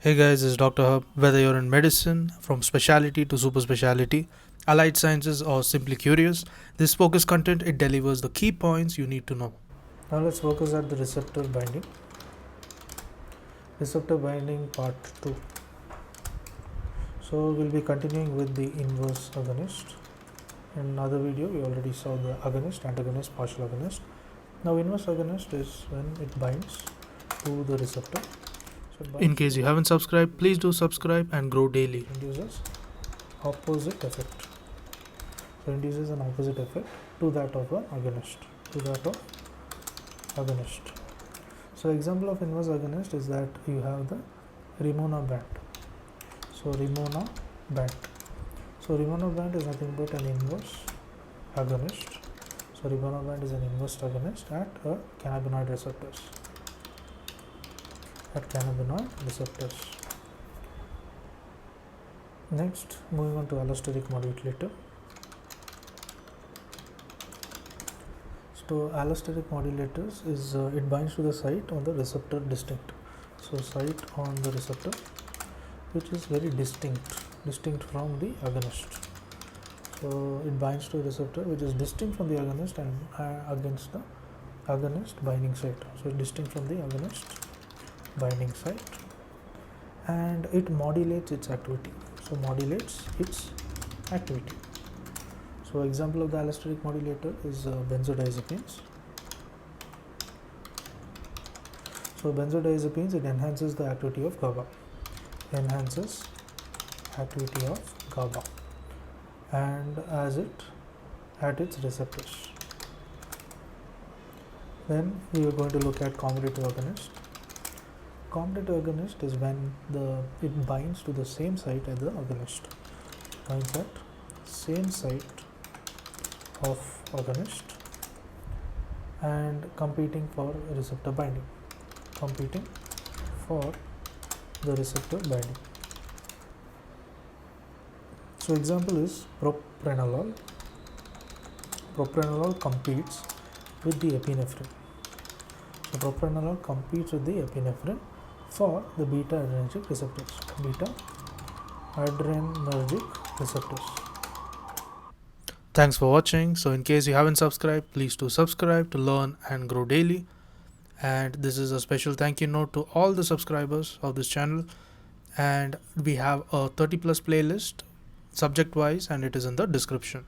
Hey guys, this is Dr. Hub. Whether you're in medicine, from specialty to super specialty, allied sciences, or simply curious, this focus content it delivers the key points you need to know. Now let's focus at the receptor binding. Receptor binding part 2. So we'll be continuing with the inverse agonist. In another video, we already saw the agonist, antagonist, partial agonist. Now inverse agonist is when it binds to the receptor. In case you haven't subscribed, please do subscribe and grow daily. Induces opposite effect. So induces an opposite effect to that of an agonist. So example of inverse agonist is that you have the Ramona band. So Ramona band is nothing but an inverse agonist. So Ramona band is an inverse agonist at a cannabinoid receptors. Next, moving on to allosteric modulator. So allosteric modulators is it binds to the site on the receptor distinct. So site on the receptor which is very distinct from the agonist. So it binds to a receptor which is distinct from the agonist and against the agonist binding site. So distinct from the agonist binding site, and it modulates its activity. So So example of the allosteric modulator is benzodiazepines. So benzodiazepines, it enhances the activity of GABA. And as it at its receptors. Then we are going to look at commutative agonist. Commutative agonist is when it binds to the same site as the agonist. Binds at same site of agonist and competing for receptor binding. So example is propranolol. Propranolol competes with the epinephrine. So propranolol competes with the epinephrine for the beta adrenergic receptors. Thanks for watching. So in case you haven't subscribed, please do subscribe to learn and grow daily. And this is a special thank you note to all the subscribers of this channel. And we have a 30+ playlist subject wise, and it is in the description.